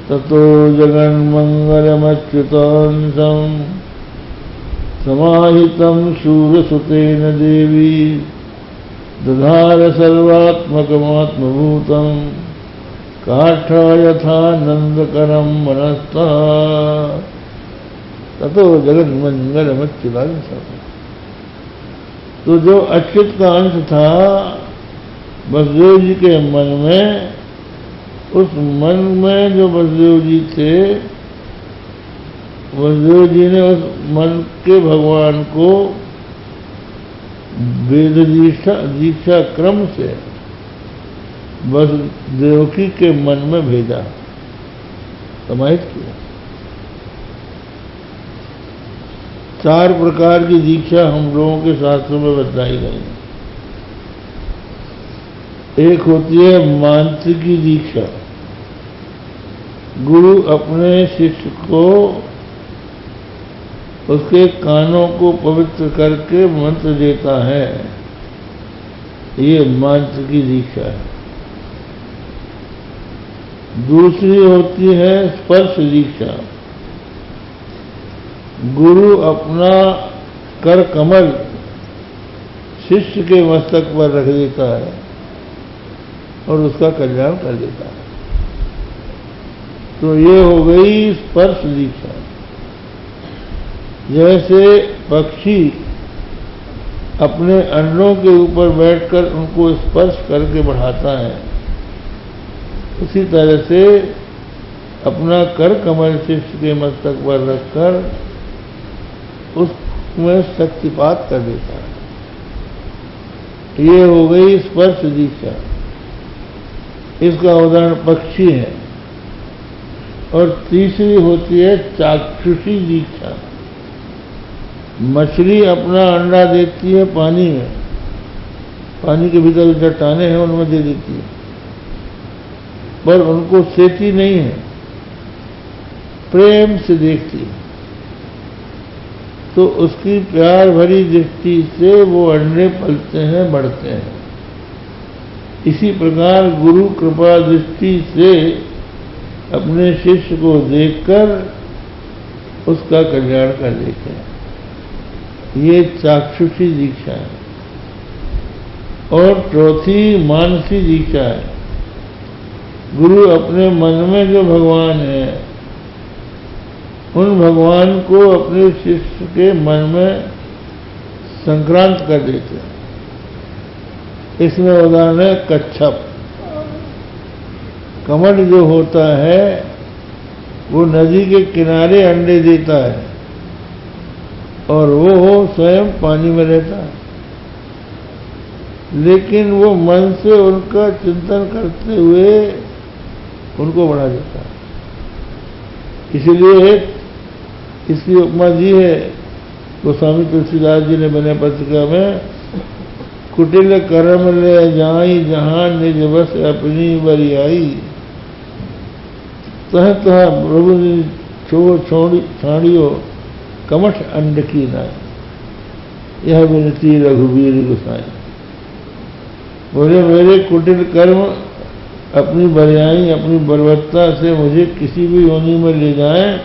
ततो जगन्मंगलमच्युतांशं समाहितं शूरसुतेन देवी दधार सर्वात्मकमात्मभूतं काष्ठा यथानंदकरं मनस्ता ततो जगन्मंगलमच्युतांशं। तो जो अच्युत का अंश था वसुदेव जी के मन में, उस मन में जो वसुदेव जी थे, वसुदेव जी ने उस मन के भगवान को वेद दीक्षा क्रम से वसुदेवकी के मन में भेजा, समाहित किया। 4 प्रकार की दीक्षा हम लोगों के शास्त्रों में बताई गई। एक होती है मांत्रिकी दीक्षा। गुरु अपने शिष्य को उसके कानों को पवित्र करके मंत्र देता है, ये मांत्रिकी दीक्षा है। दूसरी होती है स्पर्श दीक्षा। गुरु अपना कर कमल शिष्य के मस्तक पर रख देता है और उसका कल्याण कर देता है। तो ये हो गई स्पर्श दीक्षा। जैसे पक्षी अपने अंडों के ऊपर बैठकर उनको स्पर्श करके बढ़ाता है, उसी तरह से अपना कर कमल शिष्य के मस्तक पर रखकर उसमें शक्तिपात कर देता है। ये हो गई स्पर्श दीक्षा। इसका उदाहरण पक्षी है। और तीसरी होती है चाक्षुषी दीक्षा। मछली अपना अंडा देती है पानी में, पानी के भीतर चट्टाने हैं उनमें दे देती है, पर उनको सेती नहीं है, प्रेम से देखती है। तो उसकी प्यार भरी दृष्टि से वो अंडे पलते हैं, बढ़ते हैं। इसी प्रकार गुरु कृपा दृष्टि से अपने शिष्य को देखकर उसका कल्याण कर देते हैं। ये चाक्षुषी दीक्षा है। और चौथी मानसी दीक्षा है। गुरु अपने मन में जो भगवान है, उन भगवान को अपने शिष्य के मन में संक्रांत कर देते हैं। इसमें उदाहरण है कच्छप। कमल जो होता है वो नदी के किनारे अंडे देता है और वो स्वयं पानी में रहता है, लेकिन वो मन से उनका चिंतन करते हुए उनको बढ़ा देता है। इसलिए इसकी उपमा दी है गोस्वामी तुलसीदास जी ने बने पत्रिका में, कुटिल कर्म ले जाई जहां निज बस अपनी बरियाई, तह तह प्रभु छाड़ियो कमठ अंड की नाई, यह विनती रघुवीर गोसाई। बोले मेरे कुटिल कर्म अपनी बरियाई, अपनी बलवत्ता से मुझे किसी भी योनि में ले जाएं,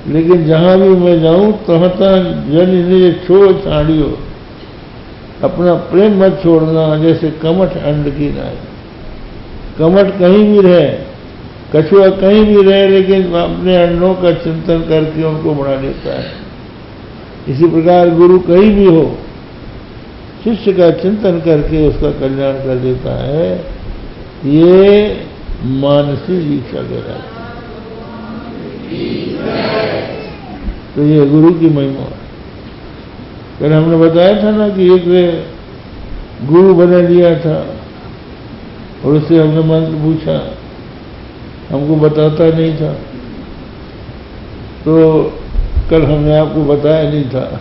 लेकिन जहां भी मैं जाऊं तहाँ तहाँ जन निज छोड़ छाड़ियो, अपना प्रेम मत छोड़ना, जैसे कमठ अंड की नाई। कमठ कहीं भी रहे, कछुआ कहीं भी रहे, लेकिन अपने अंडों का चिंतन करके उनको बढ़ा देता है। इसी प्रकार गुरु कहीं भी हो, शिष्य का चिंतन करके उसका कल्याण कर देता है। ये मानसी दीक्षा कहलाती है। तो ये गुरु की महिमा है। फिर हमने बताया था ना कि एक गुरु बना लिया था और उससे हमने मंत्र पूछा, हमको बताता नहीं था। तो कल हमने आपको बताया नहीं था,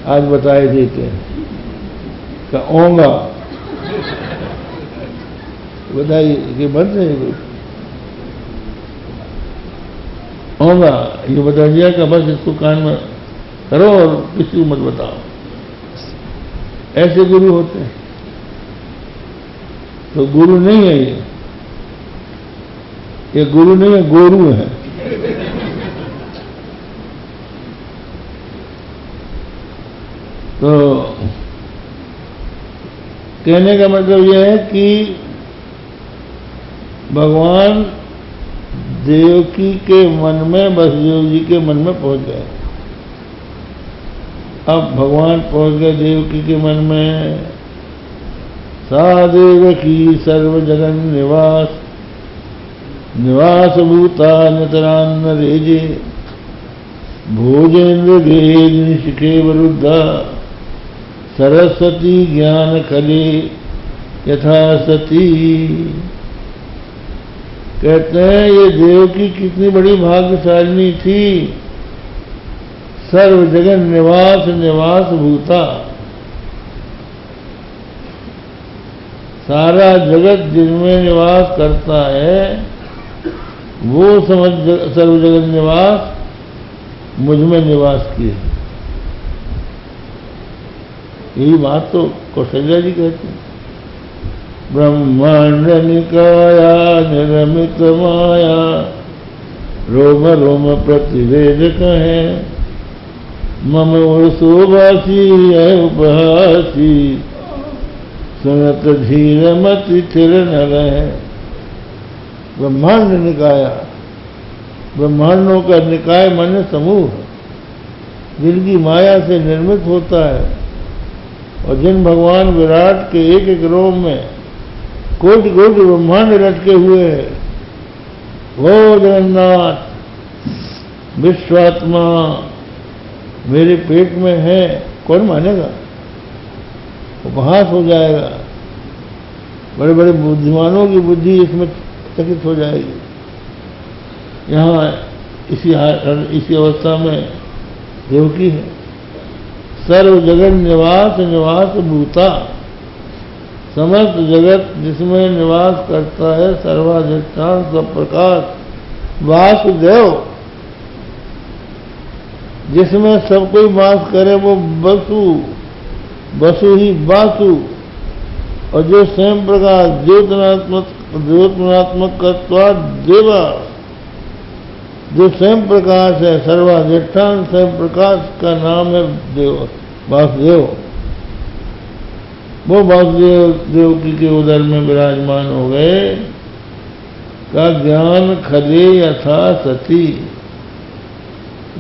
आज बताए देते हैं। का ओंगा बताइए कि मंत्र है कोई? ओंगा ये बता दिया कि बस इसको कान में करो और किसी को मत बताओ। ऐसे गुरु होते हैं। तो गुरु नहीं है ये, ये गुरु नहीं है, गोरू है। तो कहने का मतलब यह है कि भगवान देवकी के मन में, वसुदेव जी के मन में पहुंच गए। अब भगवान पहुंच गए देवकी के मन में। सा देवकी सर्व जगन निवास, निवास भूता नितरान्न रेजे, भोजेन्द्र गेज शिखे वरुद्धा, सरस्वती ज्ञान खले यथा सती। कहते हैं ये देवकी कितनी बड़ी भाग्यशालिनी थी। सर्व जगन निवास, निवास भूता, सारा जगत जिनमें निवास करता है वो समझ सर्व जगत निवास मुझ में निवास किए। यही बात तो कौशल्या जी कहते हैं। ब्रह्मांड निकाया निरमित माया, रोम रोम प्रतिवेदक है, मम शोभासी उपहासी, सुनत धीर मति थिर न रहे। ब्रह्मांड निकाया, ब्रह्मांडों का निकाय माने समूह, जिनकी माया से निर्मित होता है। और जिन भगवान विराट के एक एक रोम में कोटि कोटि ब्रह्मांड लटके हुए हैं, वो जगन्नाथ विश्वात्मा मेरे पेट में है, कौन मानेगा? उपहास हो जाएगा। बड़े बड़े बुद्धिमानों की बुद्धि इसमें चकित हो जाएगी। यहाँ इसी अवस्था में देवकी है। सर्व जगत निवास, निवास भूता, समस्त जगत जिसमें निवास करता है, सर्वाधिष्ठान सब प्रकाश वासुदेव, जिसमें सब कोई वास करे वो बसु, बसु ही वासु। और जो स्वयं प्रकाश ज्योतनात्मक देवा, जो स्वयं प्रकाश है, सर्वाधिष्ठान स्वयं प्रकाश का नाम है देव, वासुदेव। वो वासुदेव देवकी के उदर में विराजमान हो गए। का ज्ञान खले यथा सती,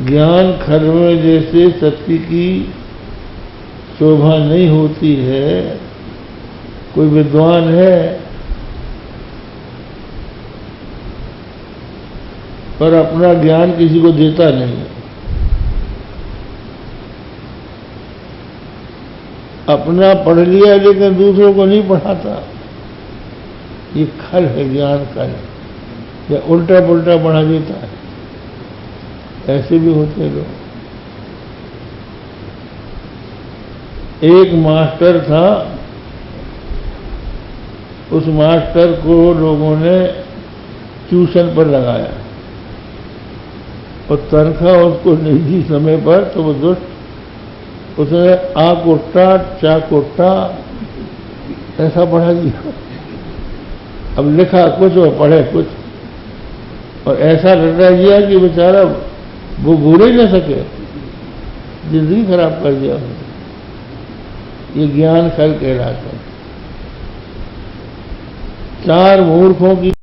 ज्ञान खर में जैसे सती की शोभा नहीं होती है। कोई विद्वान है पर अपना ज्ञान किसी को देता नहीं, अपना पढ़ लिया लेकिन दूसरों को नहीं पढ़ाता। ये खल है, ज्ञान खल, या उल्टा पुल्टा पढ़ा देता है। ऐसे भी होते लोग। एक मास्टर था, उस मास्टर को लोगों ने ट्यूशन पर लगाया और तनख्वाह उसको नहीं दी समय पर, तो वो दुष्ट उसने आ कोट्टा चा कोट्टा ऐसा पढ़ा दिया। अब लिखा कुछ और पढ़े कुछ, और ऐसा रटा दिया कि बेचारा वो भूल ही न सके, जिंदगी खराब कर दिया। ये ज्ञान खल कहलाता है। चार मूर्खों की